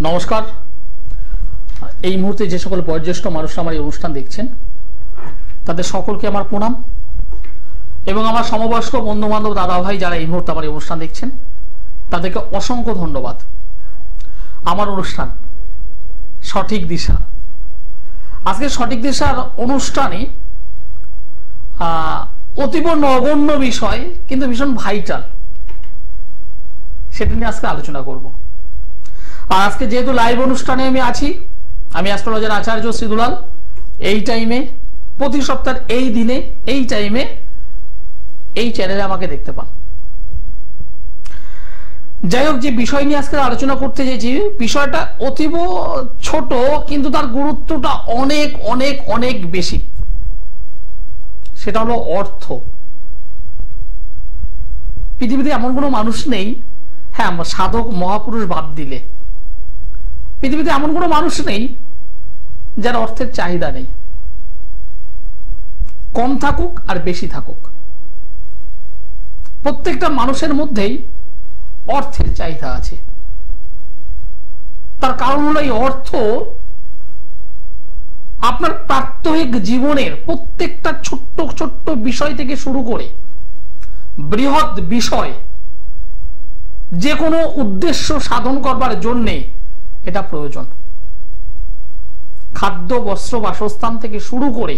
নমস্কার। এই মুহূর্তে যে সকল বয়োজ্যেষ্ঠ মানুষরা আমার এই অনুষ্ঠান দেখছেন তাদের সকলকে আমার প্রণাম এবং আমার সমবয়স্ক বন্ধু বান্ধব দাদা ভাই যারা এই মুহূর্তে আমার এই অনুষ্ঠান দেখছেন তাদেরকে অসংখ্য ধন্যবাদ। আমার অনুষ্ঠান সঠিক দিশা, আজকে সঠিক দিশার অনুষ্ঠানে অতীব নগণ্য বিষয় কিন্তু ভীষণ ভাইটাল, সেটা নিয়ে আজকে আলোচনা করব। আর আজকে যেহেতু লাইভ অনুষ্ঠানে আমি আছি, আমি অ্যাস্ট্রোলজার আচার্য শ্রী দুলাল, এই টাইমে প্রতি সপ্তাহের এই দিনে এই টাইমে এই চ্যানেলে আমাকে দেখতে পান। যাই হোক, যে বিষয় নিয়ে আজকে আলোচনা করতে চাইছি বিষয়টা অতীব ছোট কিন্তু তার গুরুত্বটা অনেক অনেক অনেক বেশি। সেটা হলো অর্থ। পৃথিবীতে এমন কোনো মানুষ নেই, হ্যাঁ সাধক মহাপুরুষ বাদ দিলে পৃথিবীতে এমন কোনো মানুষ নেই যার অর্থের চাহিদা নেই, কম থাকুক আর বেশি থাকুক প্রত্যেকটা মানুষের মধ্যেই অর্থের চাহিদা আছে। তার কারণ হলো এই অর্থ আপনার প্রাত্যহিক জীবনের প্রত্যেকটা ছোট্ট ছোট্ট বিষয় থেকে শুরু করে বৃহৎ বিষয় যে কোনো উদ্দেশ্য সাধন করবার জন্য এটা প্রয়োজন। খাদ্য, বস্ত্র, বাসস্থান থেকে শুরু করে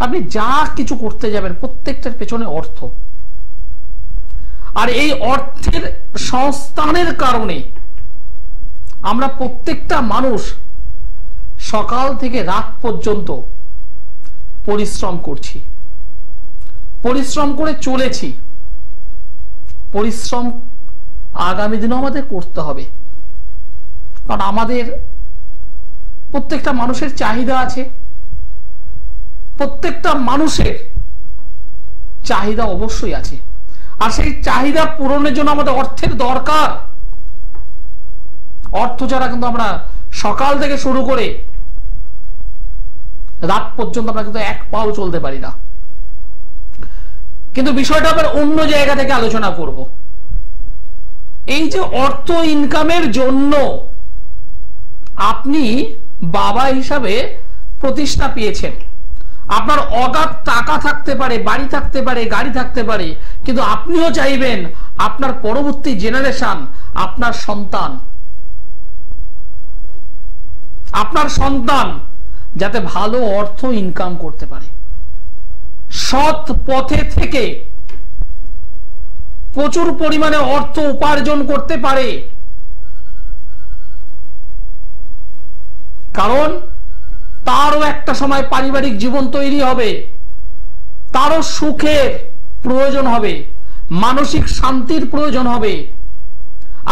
আপনি যা কিছু করতে যাবেন প্রত্যেকটার পেছনে অর্থ। আর এই অর্থের সংস্থানের কারণে আমরা প্রত্যেকটা মানুষ সকাল থেকে রাত পর্যন্ত পরিশ্রম করছি, পরিশ্রম করে চলেছি। পরিশ্রম আগামী দিনও আমাদের করতে হবে, কারণ আমাদের প্রত্যেকটা মানুষের চাহিদা আছে। প্রত্যেকটা মানুষের চাহিদা অবশ্যই আছে, আর সেই চাহিদা পূরণের জন্য আমাদের অর্থের দরকার। অর্থ ছাড়া কিন্তু আমরা সকাল থেকে শুরু করে রাত পর্যন্ত আমরা কিন্তু এক পাও চলতে পারি না। কিন্তু বিষয়টা আবার অন্য জায়গা থেকে আলোচনা করব। এই যে অর্থ ইনকামের জন্য আপনি বাবা হিসাবে প্রতিষ্ঠা পেয়েছেন, আপনার অগাধ টাকা থাকতে পারে, বাড়ি থাকতে পারে, গাড়ি থাকতে পারে, কিন্তু আপনিও চাইবেন আপনার পরবর্তী জেনারেশন, আপনার সন্তান যাতে ভালো অর্থ ইনকাম করতে পারে, সৎ পথে থেকে প্রচুর পরিমাণে অর্থ উপার্জন করতে পারে। কারণ তারও একটা সময় পারিবারিক জীবন তৈরি হবে, তারও সুখের প্রয়োজন হবে, মানসিক শান্তির প্রয়োজন হবে।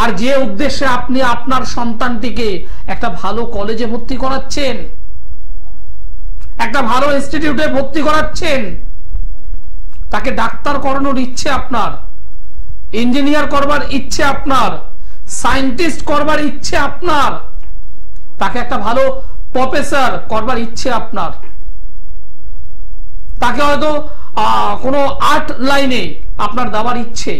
আর যে উদ্দেশ্যে আপনি আপনার সন্তানটিকে একটা ভালো কলেজে ভর্তি করাচ্ছেন, একটা ভালো ইনস্টিটিউটে ভর্তি করাচ্ছেন, তাকে ডাক্তার করানোর ইচ্ছে আপনার, ইঞ্জিনিয়ার করবার ইচ্ছে আপনার, সায়েন্টিস্ট করবার ইচ্ছে আপনার, তাকে একটা ভালো প্রফেসর করবার ইচ্ছে আপনার, তাকে হয়তো কোনো আর্ট লাইনে আপনার দেওয়ার ইচ্ছে।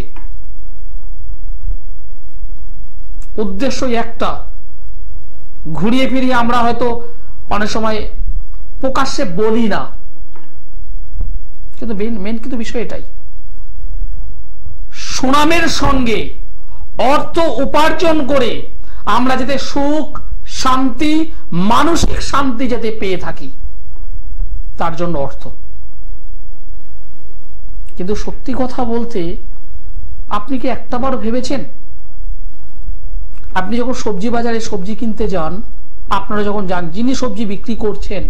উদ্দেশ্যই একটা। ঘুরিয়ে ফিরিয়ে আমরা হয়তো অনেক সময় প্রকাশ্যে বলি না, কিন্তু মেন কিন্তু বিষয় এটাই। সুনামের সঙ্গে অর্থ উপার্জন করে আমরা যাতে সুখ, শান্তি, মানসিক শান্তি যাতে পেয়ে থাকি, তার জন্য অর্থ। কিন্তু সত্যি কথা বলতে, আপনি কি একটাবার ভেবেছেন আপনি যখন সবজি বাজারে সবজি কিনতে যান, আপনারা যখন যান, যিনি সবজি বিক্রি করছেন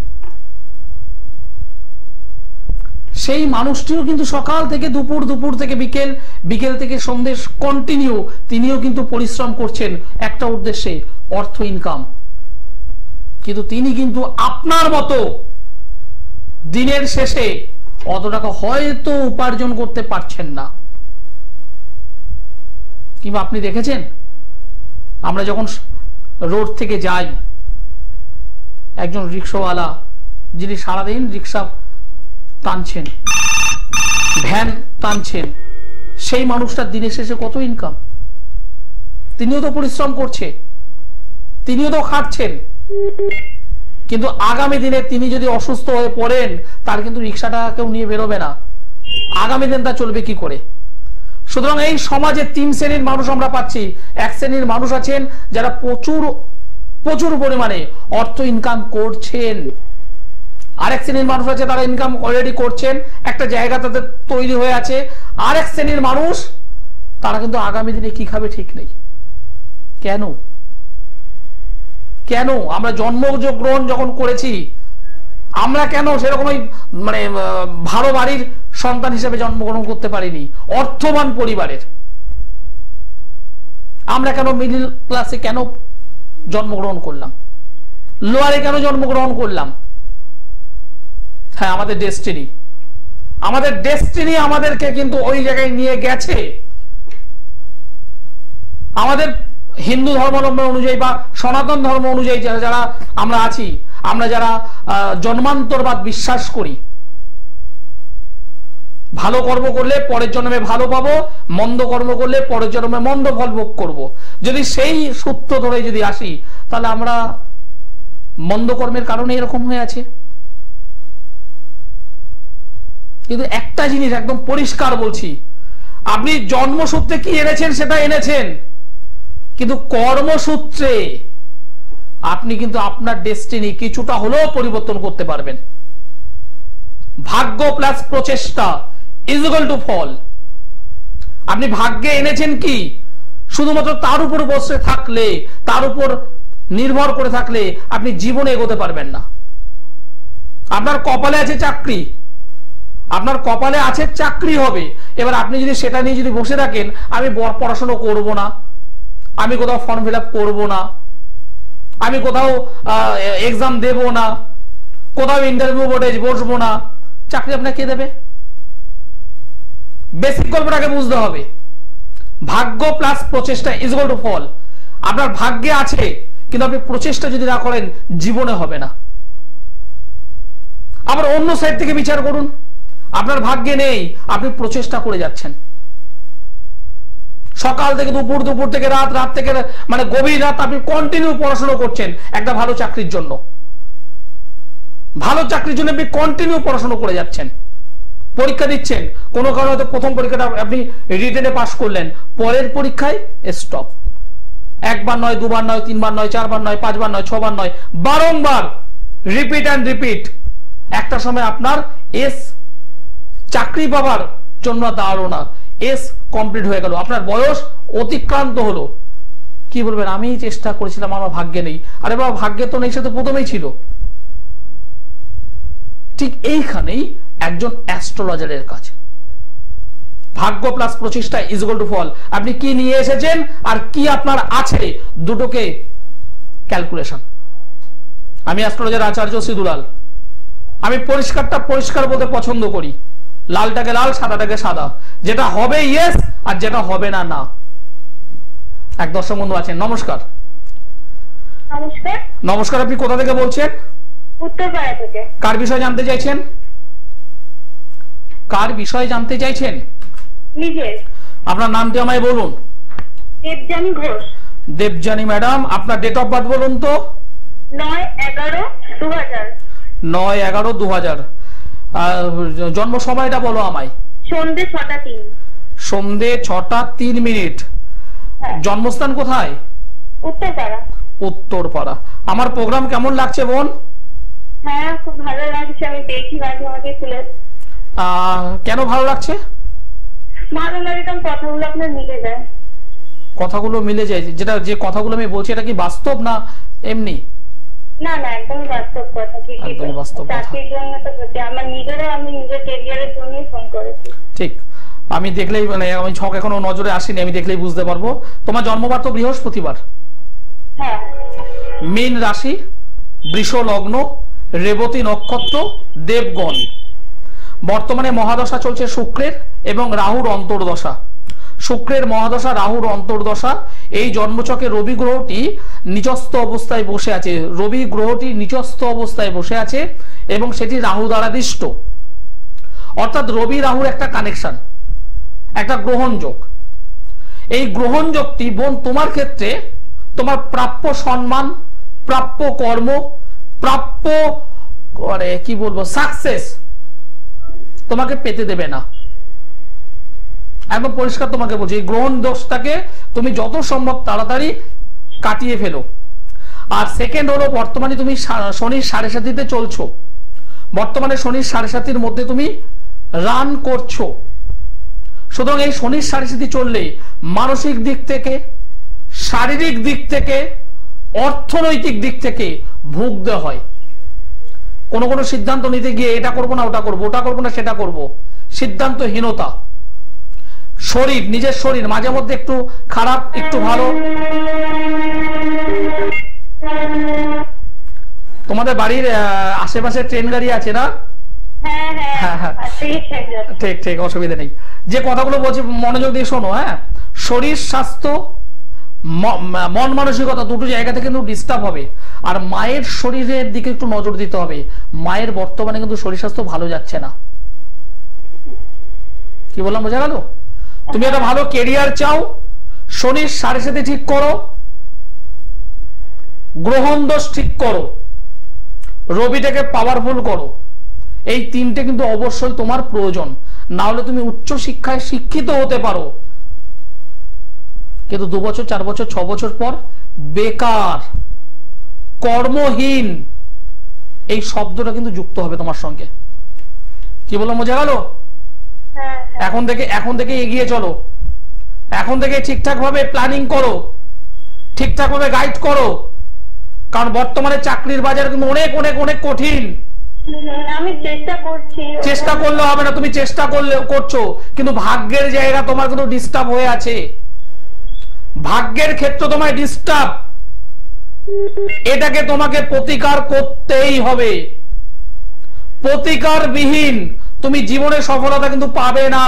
সেই মানুষটিও কিন্তু সকাল থেকে দুপুর, দুপুর থেকে বিকেল, বিকেল থেকে সন্ধ্যে কন্টিনিউ তিনিও কিন্তু পরিশ্রম করছেন একটা উদ্দেশ্যে, অর্থ ইনকাম। কিন্তু তিনি কিন্তু আপনার মতো দিনের শেষে অত টাকা হয়তো উপার্জন করতে পারছেন না। কিংবা আপনি দেখেছেন, আমরা যখন রোড থেকে যাই, একজন রিক্সাওয়ালা যিনি সারাদিন রিক্সা টানছেন, ভ্যান টানছেন, সেই মানুষটার দিনের শেষে কত ইনকাম? তিনিও তো পরিশ্রম করছে, তিনিও তো খাটছেন, কিন্তু আগামী দিনে তিনি যদি অসুস্থ হয়ে পড়েন তার কিন্তু রিক্সাটা কেউ নিয়ে বেরোবে না, আগামী দিন তা চলবে কি করে? সুতরাং এই সমাজে তিন শ্রেণীর মানুষ আমরা পাচ্ছি। এক শ্রেণীর মানুষ আছেন যারা প্রচুর প্রচুর পরিমাণে অর্থ ইনকাম করছেন, আরেক শ্রেণীর মানুষ আছে তারা ইনকাম অলরেডি করছেন, একটা জায়গা তাদের তৈরি হয়ে আছে। আরেক শ্রেণীর মানুষ তারা কিন্তু আগামী দিনে কি খাবে ঠিক নেই। কেন কেন আমরা জন্মগ্রহণ যখন করেছি, আমরা কেন সেরকম মানে ভালো বাড়ির সন্তান হিসেবে জন্মগ্রহণ করতে পারিনি? অর্থবান পরিবারের আমরা কেন মিডল ক্লাসে কেন জন্মগ্রহণ করলাম? লোয়ারে কেন জন্মগ্রহণ করলাম? হ্যাঁ, আমাদের ডেস্টিনি আমাদেরকে কিন্তু ওই জায়গায় নিয়ে গেছে। আমাদের হিন্দু ধর্মাবলম্বন অনুযায়ী বা সনাতন ধর্ম অনুযায়ী যারা আমরা আছি, আমরা যারা জন্মান্তরবাদ বিশ্বাস করি, ভালো কর্ম করলে পরের জন্মে ভালো পাবো, মন্দ কর্ম করলে পরের জন্মে মন্দ ফল ভোগ করবো, যদি সেই সূত্র ধরে যদি আসি, তাহলে আমরা মন্দ কর্মের কারণে এরকম হয়ে আছে। কিন্তু একটা জিনিস একদম পরিষ্কার বলছি, আপনি জন্মসূত্রে কি এনেছেন সেটা এনেছেন, কিন্তু কর্মসূত্রে আপনি কিন্তু আপনার ডেস্টিনি কিছুটা হলেও পরিবর্তন করতে পারবেন। ভাগ্য প্লাস প্রচেষ্টা ইজ ইকুয়াল টু ফল। আপনি ভাগ্যে এনেছেন কি, শুধুমাত্র তার উপর বসে থাকলে, তার উপর নির্ভর করে থাকলে আপনি জীবনে এগোতে পারবেন না। আপনার কপালে আছে চাকরি, আপনার কপালে আছে চাকরি হবে, এবার আপনি যদি সেটা নিয়ে যদি বসে থাকেন, আমি পড়াশোনা করব না, আমি কোথাও ফর্ম ফিল আপ করবো না, আমি কোথাও এক্সাম দেব না, কোথাও ইন্টারভিউ বোর্ডে বসবো না, চাকরি আপনাকে কে দেবে? বেসিক গল্পটাকে বুঝতে হবে। ভাগ্য প্লাস প্রচেষ্টা ইজ ইকুয়াল টু ফল। আপনার ভাগ্যে আছে, কিন্তু আপনি প্রচেষ্টা যদি না করেন জীবনে হবে না। আবার অন্য সাইড থেকে বিচার করুন, আপনার ভাগ্যে নেই, আপনি প্রচেষ্টা করে যাচ্ছেন, সকাল থেকে দুপুর, দুপুর থেকে রাত, রাত থেকে মানে গভীর রাত আপনি কন্টিনিউ পড়াশোনা করছেন একটা ভালো চাকরির জন্য, ভালো চাকরির জন্য আপনি কন্টিনিউ পড়াশোনা করে যাচ্ছেন, পরীক্ষা দিচ্ছেন, কোনো কারণে হয়তো প্রথম পরীক্ষাটা আপনি রিটেনে পাস করলেন, পরের পরীক্ষায় স্টপ। একবার নয়, দুবার নয়, তিনবার নয়, চারবার নয়, পাঁচবার নয়, ছবার নয়, বারংবার রিপিট অ্যান্ড রিপিট। একটা সময় আপনার চাকরি পাবার জন্য দাঁড়ালো না, কমপ্লিট হয়ে গেল, আপনার বয়স অতিক্রান্ত হলো। কি বলবেন? আমি চেষ্টা করেছিলাম, আমার ভাগ্যে নেই। আরে বাবা, ভাগ্যে তো নেই, সে তো প্রথমেই ছিল। ঠিক এইখানেই একজন অ্যাস্ট্রোলজারের কাজ। ভাগ্য প্লাস প্রচেষ্টা ইজ ইকুয়াল টু ফল। আপনি কি নিয়ে এসেছেন আর কি আপনার আছে, দুটোকে ক্যালকুলেশন। আমি অ্যাস্ট্রোলজার আচার্য সিধুলাল। আমি পরিষ্কারটা পরিষ্কার বলতে পছন্দ করি, লালটাকে লাল, সাদাটাকে সাদা, যেটা হবে ইয়েস আর যেটা হবে না না। এক দর্শক বন্ধু আছেন, নমস্কার। নমস্কার। নমস্কার, আপনি কোথা থেকে বলছেন? উত্তরপাড়া থেকে। কার বিষয়ে জানতে চাইছেন? কার বিষয়ে জানতে চাইছেন? নিজের। আপনার নামটি আমায় বলুন। দেবজানী ঘোষ। দেবজানী ম্যাডাম, আপনার ডেট অফ বার্থ বলুন তো। 9/11/2000। 9/11/2000। জন্ম সময়টা বলো আমায়। সন্ধ্যে 6টা 3। সন্ধ্যে 6টা 3। জন্মস্থান কোথায়? উত্তরপাড়া। উত্তরপাড়া। আমার প্রোগ্রাম কেমন লাগছে বোন? হ্যাঁ, খুব ভালো লাগছে, আমি দেখি মাঝে মাঝে খুলে। কেন ভালো লাগছে? ভালো লাগে কারণ কথাগুলো আপনার মিলে যায়। কথাগুলো মিলে যায়? যেটা যে কথাগুলো আমি বলছি এটা কি বাস্তব না এমনি? না না, একদমই বাস্তব কথা। একদমই বাস্তব কথা। চাকরির জন্য তো আমার নিজেরও, আমি নিজের ক্যারিয়ারের জন্যই ফোন করেছি। ঠিক, আমি দেখলেই মানে আমি ছক এখনো নজরে আসেনি, আমি দেখলেই বুঝতে পারবো। তোমার জন্মবার তো বৃহস্পতিবার। হ্যাঁ। মীন রাশি, বৃষ লগ্ন, রেবতী নক্ষত্র, দেবগণ। বর্তমানে মহাদশা চলছে শুক্রের এবং রাহুর অন্তর্দশা। শুক্রের মহাদশা, রাহুর অন্তর্দশা। এই জন্মচকে রবি গ্রহটি নিচস্থ অবস্থায় বসে আছে। রবি গ্রহটি নিচস্থ অবস্থায় বসে আছে এবং সেটি রাহু দ্বারা দিষ্ট। অর্থাৎ রবি রাহুর একটা কানেকশন, একটা গ্রহণ যোগ। এই গ্রহণযোগটি বোন তোমার ক্ষেত্রে তোমার প্রাপ্য সম্মান, প্রাপ্য কর্ম, প্রাপ্য কি বলবো সাকসেস তোমাকে পেতে দেবে না। একদম পরিষ্কার তোমাকে বলছি, এই গ্রহণ দোষটাকে তুমি যত সম্ভব তাড়াতাড়ি কাটিয়ে ফেলো। আর সেকেন্ড হলো, বর্তমানে তুমি শনির 7.5 চলছো, বর্তমানে শনির 7.5 মধ্যে তুমি রান করছো। সুতরাং এই শনির 7.5 চললে মানসিক দিক থেকে, শারীরিক দিক থেকে, অর্থনৈতিক দিক থেকে ভুগতে হয়। কোন কোন সিদ্ধান্ত নিতে গিয়ে এটা করবো না ওটা করবো, ওটা করবো না সেটা করবো, সিদ্ধান্তহীনতা। শরীর, নিজের শরীর মাঝে মধ্যে একটু খারাপ একটু ভালো। তোমাদের বাড়ির আশেপাশে ট্রেন গাড়ি আছে না? ঠিক ঠিক, অসুবিধা নেই। যে কথাগুলো বলছি মনোযোগ দিয়ে শোনো। হ্যাঁ, শরীর স্বাস্থ্য মন মানসিকতা দুটো জায়গা থেকে কিন্তু ডিস্টার্ব হবে। আর মায়ের শরীরের দিকে একটু নজর দিতে হবে। মায়ের বর্তমানে কিন্তু শরীর স্বাস্থ্য ভালো যাচ্ছে না। কি বললাম বোঝা গেল? তুমি একটা ভালো কেরিয়ার চাও, শনির 7.5 ঠিক করো, গ্রহণ দোষ ঠিক করো, রবিটাকে পাওয়ারফুল করো। এই তিনটে কিন্তু অবশ্যই তোমার প্রয়োজন, না হলে তুমি উচ্চ শিক্ষায় শিক্ষিত হতে পারো, কিন্তু 2 বছর 4 বছর 6 বছর পর বেকার, কর্মহীন, এই শব্দটা কিন্তু যুক্ত হবে তোমার সঙ্গে। কি বললাম বোঝা গেল? এখন থেকে এগিয়ে চলো, এখন থেকে ঠিকঠাক ভাবে প্ল্যানিং করো, ঠিকঠাক ভাবে গাইড করো, কারণ বর্তমানে চাকরির বাজার কিন্তু অনেক অনেক অনেক কঠিন। আমি চেষ্টা করছি। চেষ্টা করলে হবে না, তুমি চেষ্টা করছো, কিন্তু ভাগ্যের জায়গা তোমার কিন্তু ডিস্টার্ব হয়ে আছে। ভাগ্যের ক্ষেত্র তোমায় ডিস্টার্ব, এটাকে তোমাকে প্রতিকার করতেই হবে। প্রতিকার বিহীন তুমি জীবনে সফলতা কিন্তু পাবে না।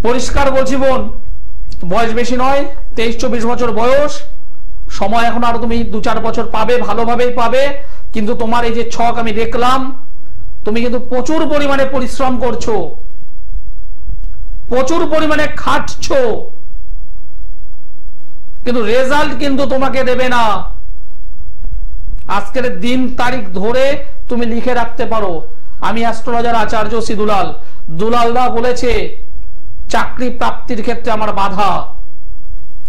পরিষ্কার বলছি বোন, বয়স বেশি নয়, 23-24 বছর বয়স, সময় এখন আরো তুমি 2-4 বছর পাবে, ভালোভাবেই পাবে। কিন্তু তোমার এই যে ছক আমি দেখলাম, তুমি কিন্তু প্রচুর পরিমাণে পরিশ্রম করছো, প্রচুর পরিমাণে খাটছো, কিন্তু রেজাল্ট কিন্তু তোমাকে দেবে না। আজকের দিন তারিখ ধরে তুমি লিখে রাখতে পারো। আমি অ্যাস্ট্রোলজার আচার্য শ্রী দুলালদা বলেছে চাকরি প্রাপ্তির ক্ষেত্রে আমার বাধা।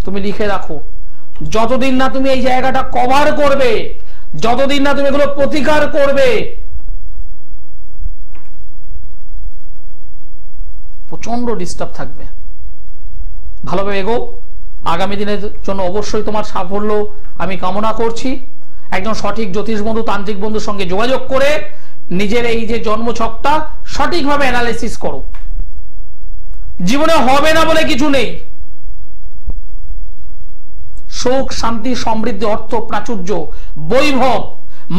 তুমি লিখে রাখো, যতদিন না তুমি এই জায়গাটা কভার করবে, যতদিন না তুমি এগুলো প্রতিকার করবে, প্রচন্ড ডিস্টার্ব থাকবে। ভালোভাবে এগো, আগামী দিনের জন্য অবশ্যই তোমার সাফল্য আমি কামনা করছি। একজন সঠিক জ্যোতিষ বন্ধু, তান্ত্রিক বন্ধুর সঙ্গে যোগাযোগ করে নিজের এই যে জন্মছকটা সঠিকভাবে অ্যানালাইসিস করো। জীবনে হবে না বলে কিছু নেই। সুখ, শান্তি, সমৃদ্ধি, অর্থ, প্রাচুর্য, বৈভব,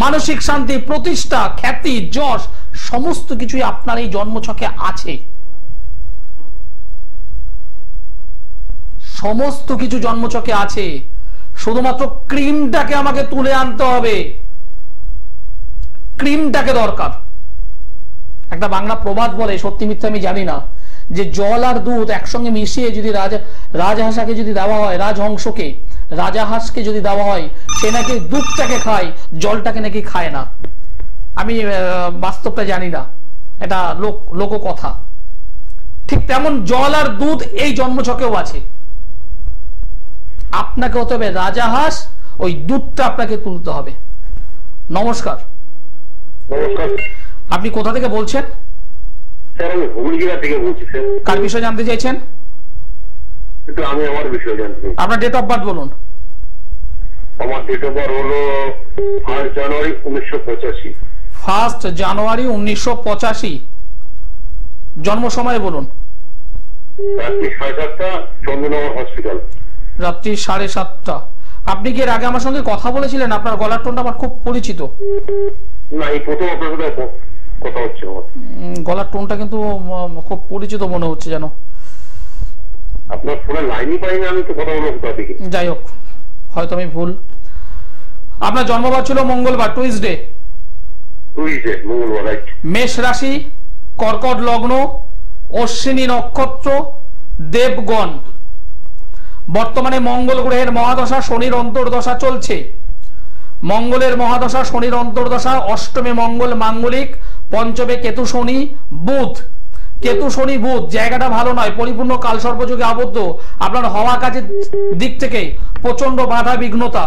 মানসিক শান্তি, প্রতিষ্ঠা, খ্যাতি, যশ সমস্ত কিছুই আপনার এই জন্মছকে আছে। সমস্ত কিছু জন্মছকে আছে, শুধুমাত্র ক্রিমটাকে আমাকে তুলে আনতে হবে। ক্রিমটাকে দরকার। একটা বাংলা প্রবাদ বলে, সত্যি মিথ্যা আমি জানি না, যে জল আর দুধ একসঙ্গে মিশিয়ে যদি রাজহাঁসকে যদি দেওয়া হয়, রাজহংসকে, রাজাহাঁসকে যদি দেওয়া হয়, সে নাকি দুধটাকে খায়, জলটাকে নাকি খায় না। আমি বাস্তবটা জানি না, এটা লোককথা। ঠিক তেমন জল আর দুধ এই জন্মছকেও আছে। আপনাকে হতে হবে রাজাহাঁস, ওই দুধটা আপনাকে তুলতে হবে। নমস্কার। আপনি কোথা থেকে বলছেন? স্যার আমি হুগলি জেলা থেকে বলছি স্যার। কার বিষয়ে জানতে চাইছেন? একটু আমি আমার বিষয়ে জানতে চাই। আপনার ডেট অফ বার্থ বলুন। আমার ডেট অফ বার্থ হলো 1 জানুয়ারি 1985। 1 জানুয়ারি 1985। জন্ম সময় বলুন। রাত্রি 7:30 চন্দ্রনগর হসপিটাল। রাত্রি 7:30। আপনি কি এর আগে আমার সঙ্গে কথা বলেছিলেন? আপনার গলার টোনটা আমার খুব পরিচিত। না, এই প্রথম আপনার সাথে কথা হচ্ছে আমার। গলার টোনটা কিন্তু খুব পরিচিত মনে হচ্ছে যেন। আপনার ফোনে লাইনই পাইনি, আমি তো কথা বলবো কোথা থেকে। যাই হোক, হয়তো আমি ভুল। আপনার জন্মবার ছিল মঙ্গলবার, টুইসডে মঙ্গলবার, রাইট। মেষ রাশি, কর্কট লগ্ন, অশ্বিনী নক্ষত্র, দেবগণ। বর্তমানে মঙ্গল গ্রহের মহাদশা, শনির অন্তর্দশা চলছে। মঙ্গলের মহাদশা, শনির অন্তর্দশা, অষ্টমে মঙ্গল মাঙ্গলিক, পঞ্চমে কেতু শনি বুধ। কেতু শনি বুধ জায়গাটা ভালো নয়, পরিপূর্ণ কালসর্পযোগে আবদ্ধ। আপনার হওয়া কাজের দিক থেকে প্রচন্ড বাধা বিঘ্নতা,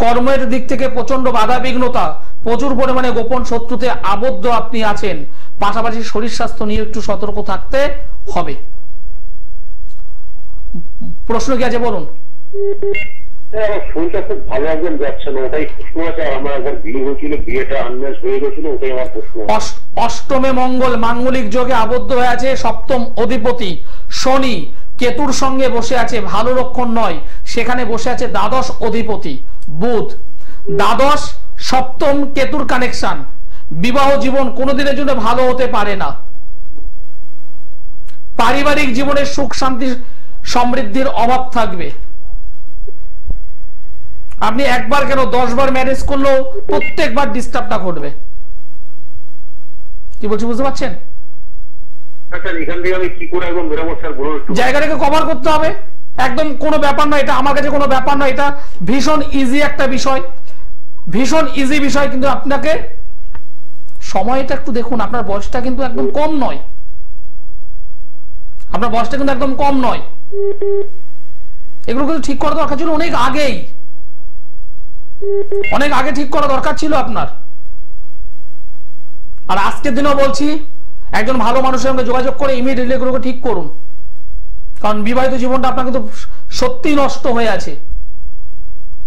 কর্মের দিক থেকে প্রচন্ড বাধা বিঘ্নতা, প্রচুর পরিমাণে গোপন শত্রুতে আবদ্ধ আপনি আছেন। পাশাপাশি শরীর স্বাস্থ্য নিয়ে একটু সতর্ক থাকতে হবে। প্রশ্ন কি আছে বলুন? শরীরটা খুব ভালো একদম যাচ্ছে না, ওটাই প্রশ্ন আছে। আমার একবার বিয়ে হয়েছিল, বিয়েটা আনম্যাচ হয়ে গেছিল, ওটাই আমার প্রশ্ন। অষ্টমে মঙ্গল মাঙ্গলিক যোগে আবদ্ধ হয়ে আছে, সপ্তম অধিপতি শনি কেতুর সঙ্গে বসে আছে, ভালো লক্ষণ নয়। সেখানে বসে আছে দ্বাদশ অধিপতি বুধ। দ্বাদশ সপ্তম কেতুর কানেকশন, বিবাহ জীবন কোনোদিনের জন্য ভালো হতে পারে না। পারিবারিক জীবনে সুখ শান্তি সমৃদ্ধির অভাব থাকবে। আপনি একবার কেন 10 বার ম্যারেজ করলেও প্রত্যেকবার ডিস্টার্বটা ঘটবে। কি বলছি বুঝতে পারছেন? জায়গাটাকে কভার করতে হবে, একদম কোনো ব্যাপার নয় এটা, আমার কাছে কোনো ব্যাপার নয়, এটা ভীষণ ইজি একটা বিষয়, ভীষণ ইজি বিষয়। কিন্তু আপনাকে সময়টা একটু দেখুন, আপনার বয়সটা কিন্তু একদম কম নয়, আপনার বয়সটা কিন্তু একদম কম নয়। এগুলো কিন্তু ঠিক করা দরকার ছিল অনেক আগেই, অনেক আগে ঠিক করা দরকার ছিল আপনার। আর আজকের দিনেও বলছি, একজন ভালো মানুষের সঙ্গে যোগাযোগ করে ইমিডিয়েটলি এগুলোকে ঠিক করুন, কারণ বিবাহিত জীবনটা আপনার কিন্তু সত্যি নষ্ট হয়ে আছে,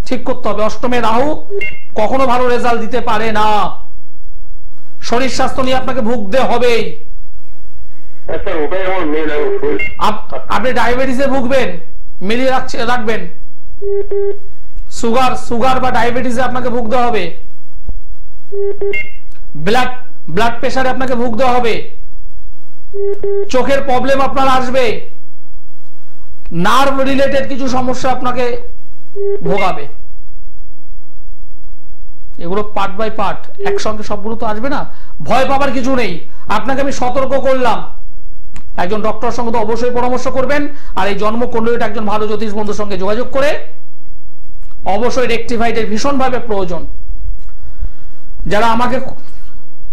ঠিক করতে হবে। অষ্টমে রাহু কখনো ভালো রেজাল্ট দিতে পারে না, শরীর স্বাস্থ্য নিয়ে আপনাকে ভুগতে হবেই। আপনি ডায়াবেটিসে ভুগবেন, মিলিয়ে রাখবেন। সুগার বা ডায়াবেটিসে আপনাকে ভুগতে হবে, ব্লাড প্রেসারে আপনাকে ভুগতে হবে, চোখের প্রবলেম আপনার আসবে, নার্ভ রিলেটেড কিছু সমস্যা আপনাকে ভোগাবে। এগুলো পার্ট বাই পার্ট, একসঙ্গে সবগুলো তো আসবে না। ভয় পাবার কিছু নেই, আপনাকে আমি সতর্ক করলাম। একজন ডক্টরের সঙ্গে তো অবশ্যই পরামর্শ করবেন, আর এই জন্মকুণ্ডলীটা একজন ভালো জ্যোতিষ বন্ধুর সঙ্গে যোগাযোগ করে অবশ্যই রেকটিফাইডের ভীষণভাবে প্রয়োজন। যারা আমাকে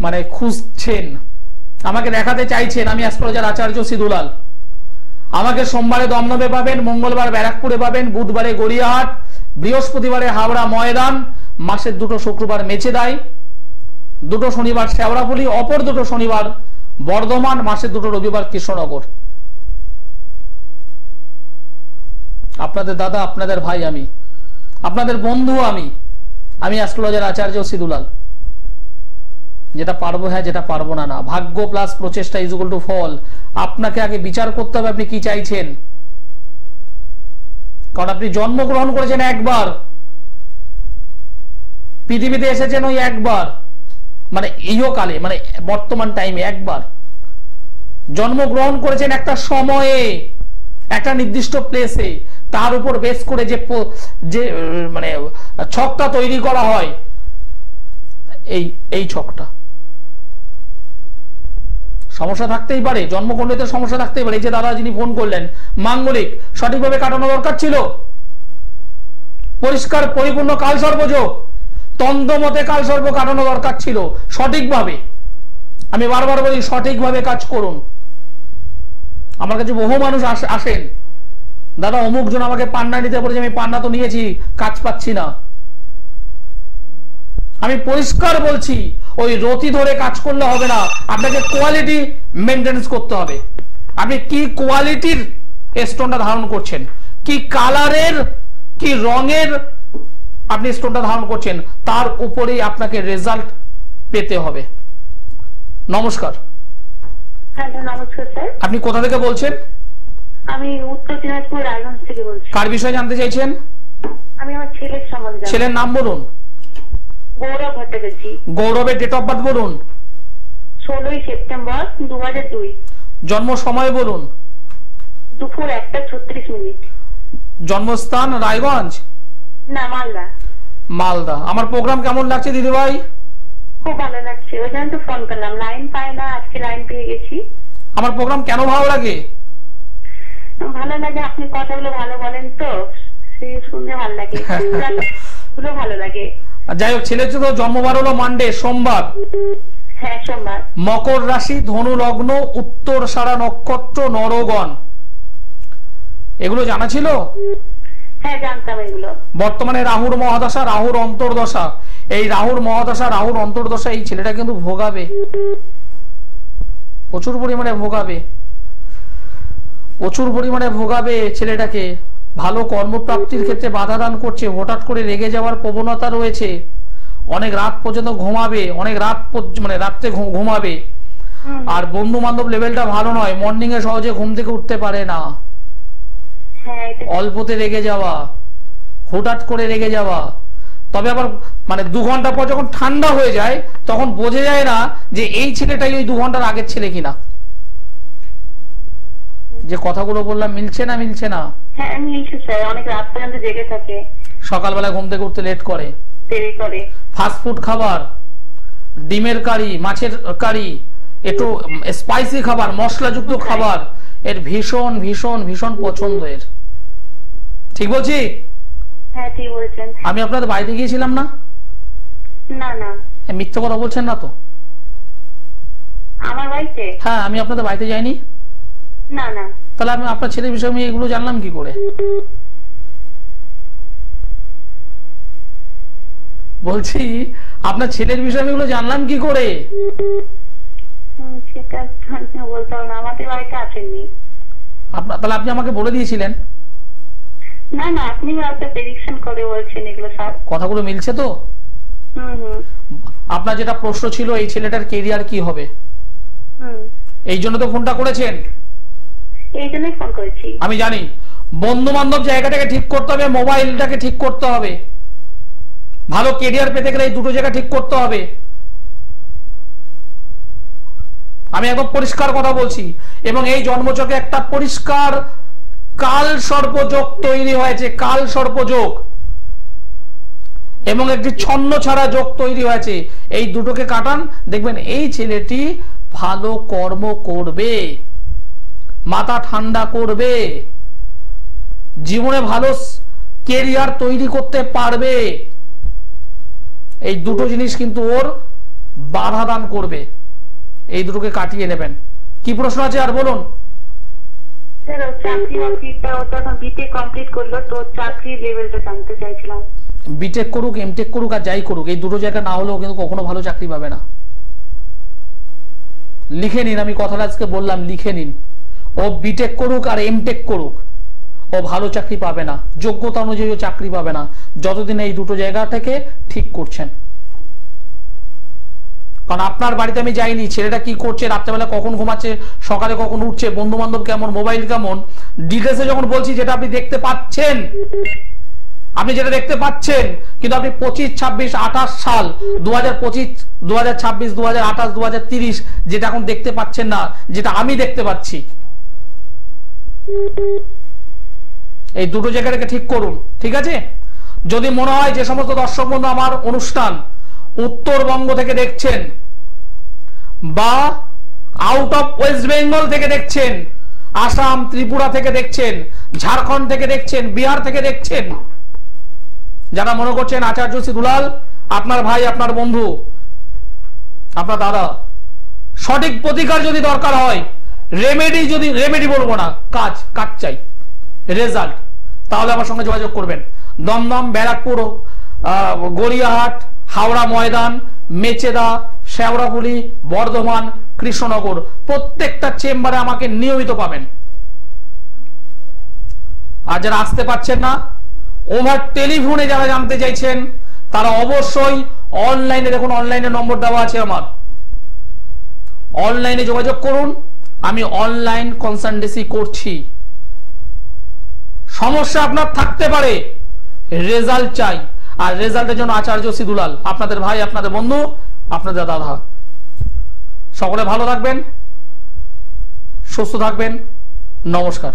মানে খুঁজছেন, আমাকে দেখাতে চাইছেন, আমি অ্যাস্ট্রোলজার আচার্য সিধুলাল। আমাকে সোমবারে দমদমে পাবেন, মঙ্গলবার ব্যারাকপুরে পাবেন, বুধবারে গড়িয়াহাট, বৃহস্পতিবারে হাওড়া ময়দান, মাসের 2 শুক্রবার মেচেদাই, 2 শনিবার শেওড়াফুলি, অপর 2 শনিবার বর্ধমান, মাসের 2 রবিবার কৃষ্ণনগর। আপনাদের দাদা, আপনাদের ভাই আমি, আপনাদের বন্ধু আমি অ্যাস্ট্রোলজার আচার্য সিধুলাল। যেটা পারবো হ্যাঁ, যেটা পারবো না না। ভাগ্য প্লাস প্রচেষ্টা ইজ ইকুয়াল টু ফল। আপনাকে আগে বিচার করতে হবে আপনি কি চাইছেন, কারণ আপনি জন্মগ্রহণ করেছেন একবার, পৃথিবীতে এসেছেন ওই একবার, মানে ইহকালে, মানে বর্তমান টাইমে একবার জন্মগ্রহণ করেছেন একটা সময়ে, একটা নির্দিষ্ট প্লেসে। তার উপর বেস করে যে মানে ছকটা তৈরি করা হয়, এই ছকটা সমস্যা থাকতেই পারে, জন্মকুণ্ডলীতে সমস্যা থাকতেই পারে। এই যে দাদা যিনি ফোন করলেন, মাঙ্গলিক সঠিকভাবে কাটানো দরকার ছিল, পরিষ্কার পরিপূর্ণ কালসর্পযোগ, তন্দ্রমতে কালসর্প কাটানো দরকার ছিল সঠিকভাবে। আমি বারবার বলি সঠিকভাবে কাজ করুন। আমার কাছে বহু মানুষ আসেন, দাদা অমুক জন আমাকে পান্না নিতে বলেছে, আমি পান্না তো নিয়েছি, কাজ পাচ্ছি না। আমি পরিষ্কার বলছি, ওই রতি ধরে কাজ করলে হবে না, আপনাকে কোয়ালিটি মেনটেনেন্স করতে হবে। আপনি কি কোয়ালিটির স্টোনটা ধারণ করছেন, কি কালারের, কি রঙের আপনি স্টোনটা ধারণ করছেন, তার উপরেই আপনাকে রেজাল্ট পেতে হবে। নমস্কার। হ্যালো, নমস্কার স্যার। আপনি কোথা থেকে বলছেন? আমি উত্তর দিনাজপুর রায়গঞ্জ থেকে বলছি। কার বিষয়ে জানতে চাইছেন? আমি আমার ছেলের সম্বন্ধে। ছেলের নাম বলুন। গৌরব ভট্টাচার্য। গৌরবের ডেট অফ বার্থ বলুন। 16 সেপ্টেম্বর 2002। জন্ম সময় বলুন। দুপুর 1:36। জন্মস্থান রায়গঞ্জ? না, মালদা। মালদা। আমার প্রোগ্রাম কেমন লাগছে দিদি ভাই? খুব ভালো লাগছে, ওই জন্য তো ফোন করলাম। লাইন পাই না, আজকে লাইন পেয়ে গেছি। আমার প্রোগ্রাম কেন ভালো লাগে? ভালো লাগে, আপনি কথাগুলো ভালো বলেন তো, সেই শুনতে ভালো লাগে, গুলো ভালো লাগে। যাই হোক, ছেলের তো জন্মবার হলো মানডে, সোমবার। হ্যাঁ, সোমবার। মকর রাশি, ধনু লগ্ন, উত্তর সারা নক্ষত্র, নরগণ। এগুলো জানা ছিল? হ্যাঁ, জানতাম এগুলো। বর্তমানে রাহুর মহাদশা, রাহুর অন্তর্দশা। এই রাহুর মহাদশা, রাহুর অন্তর্দশা এই ছেলেটা কিন্তু ভোগাবে, প্রচুর পরিমাণে ভোগাবে, প্রচুর পরিমাণে ভোগাবে ছেলেটাকে। ভালো কর্মপ্রাপ্তির ক্ষেত্রে বাধা দান করছে, হঠাৎ করে রেগে যাওয়ার প্রবণতা রয়েছে, অনেক রাত পর্যন্ত ঘুমাবে, অনেক রাত মানে রাত্রে ঘুমাবে। আর বন্ধু বান্ধব লেভেলটা ভালো নয়, মর্নিং এ সহজে ঘুম থেকে উঠতে পারে না, অল্পতে রেগে যাওয়া, হঠাৎ করে রেগে যাওয়া। তবে আবার মানে 2 ঘন্টা পর যখন ঠান্ডা হয়ে যায় তখন বোঝা যায় না যে এই ছেলেটাই ওই 2 ঘন্টার আগের ছেলে কিনা। যে কথাগুলো বললাম মিলছে না? মিলছে না? হ্যাঁ, মিলছে স্যার। অনেক রাত পর্যন্ত জেগে থাকে, সকালবেলা ঘুম থেকে উঠতে লেট করে, দেরি করে। ফাস্ট ফুড খাবার, ডিমের কারি, মাছের কারি, একটু স্পাইসি খাবার, মশলাযুক্ত খাবার এর ভীষণ ভীষণ ভীষণ পছন্দ এর। ঠিক বলছি? হ্যাঁ, ঠিক বলছেন। আমি আপনাদের বাড়িতে গিয়েছিলাম না? না না, মিথ্যে কথা বলছেন না তো? আমার বাড়িতে? হ্যাঁ, আমি আপনাদের বাড়িতে যাইনি। না না। তাহলে আমি আপনার ছেলের বিষয়ে আমি এগুলো জানলাম কি করে? বলছি আপনার ছেলের বিষয়ে আমি এগুলো জানলাম কি করে? সেটা বলতে হবে না, আমাদের বাড়িতে আসেননি। তাহলে আপনি আমাকে বলে দিয়েছিলেন? না না, আপনি হয়তো প্রেডিকশন করে বলছেন এগুলো সব। কথাগুলো মিলছে তো? আপনার যেটা প্রশ্ন ছিল এই ছেলেটার কেরিয়ার কি হবে, এই জন্য তো ফোনটা করেছেন? এই জন্যই ফোন করেছি। আমি জানি বন্ধু বান্ধব জায়গাটাকে ঠিক করতে হবে, মোবাইলটাকে ঠিক করতে হবে, ভালো কেরিয়ার পেতে গেলে এই দুটো জায়গা ঠিক করতে হবে। আমি একদম পরিষ্কার কথা বলছি। এবং এই জন্মচকে একটা পরিষ্কার কাল সর্পযোগ তৈরি হয়েছে, কাল সর্পযোগ, এবং একটি ছন্ন ছাড়া যোগ তৈরি হয়েছে। এই দুটোকে কাটান, দেখবেন এই ছেলেটি ভালো কর্ম করবে, মাথা ঠান্ডা করবে, জীবনে ভালো কেরিয়ার তৈরি করতে পারবে। এই দুটো জিনিস কিন্তু ওর বাধা দান করবে, এই দুটোকে কাটিয়ে নেবেন। কি প্রশ্ন আছে আর বলুন? বিটেক করুক, এমটেক করুক আর যাই করুক, এই দুটো জায়গা না হলেও কিন্তু কখনো ভালো চাকরি পাবে না। লিখে নিন, আমি কথাটা আজকে বললাম, লিখে নিন। ও বিটেক করুক আর এমটেক করুক, ও ভালো চাকরি পাবে না, যোগ্যতা অনুযায়ী চাকরি পাবে না, যতদিন এই দুটো জায়গা থেকে ঠিক করছেন। কারণ আপনার বাড়িতে আমি যাইনি, ছেলেটা কি করছে, রাত্রেবেলা কখন ঘুমাচ্ছে, সকালে কখন উঠছে, বন্ধু বান্ধব কেমন, মোবাইল কেমন, ডিটেলসে যখন বলছি যেটা আপনি দেখতে পাচ্ছেন, আপনি যেটা দেখতে পাচ্ছেন, কিন্তু আপনি 25, 26, 28 সাল, 2025, 2026, 2028, 2030 যেটা এখন দেখতে পাচ্ছেন না, যেটা আমি দেখতে পাচ্ছি, এই দুটো জায়গাটাকে ঠিক করুন। ঠিক আছে? যদি মনে হয় যে সমস্ত দর্শক বন্ধু আমার অনুষ্ঠান উত্তরবঙ্গ থেকে দেখছেন বা আউট অফ ওয়েস্ট বেঙ্গল থেকে দেখছেন, আসাম, ত্রিপুরা থেকে দেখছেন, ঝাড়খণ্ড থেকে দেখছেন, বিহার থেকে দেখছেন, যারা মনে করছেন আচার্য শ্রী দুলাল আপনার ভাই, আপনার বন্ধু, আপনার দাদা, সঠিক প্রতিকার যদি দরকার হয়, রেমেডি, যদি রেমেডি বলবো না, কাজ চাই, রেজাল্ট, তাহলে আমার সঙ্গে যোগাযোগ করবেন। দমদম, ব্যারাকপুর, গড়িয়াহাট, হাওড়া ময়দান, মেচেদা, শেওড়াফুলি, বর্ধমান, কৃষ্ণনগর, প্রত্যেকটা চেম্বারে আমাকে নিয়মিত পাবেন। আর যারা আসতে পারছেন না, ওভার টেলিফোনে যারা জানতে চাইছেন, তারা অবশ্যই অনলাইনে, দেখুন অনলাইনে নম্বর দেওয়া আছে আমার, অনলাইনে যোগাযোগ করুন। আমি অনলাইন কনসালটেন্সি করছি। সমস্যা আপনার থাকতে পারে, রেজাল্ট চাই, আর রেজাল্টের জন্য আচার্য শ্রী দুলাল আপনাদের ভাই, আপনাদের বন্ধু, আপনাদের দাদা। সকলে ভালো থাকবেন, সুস্থ থাকবেন, নমস্কার।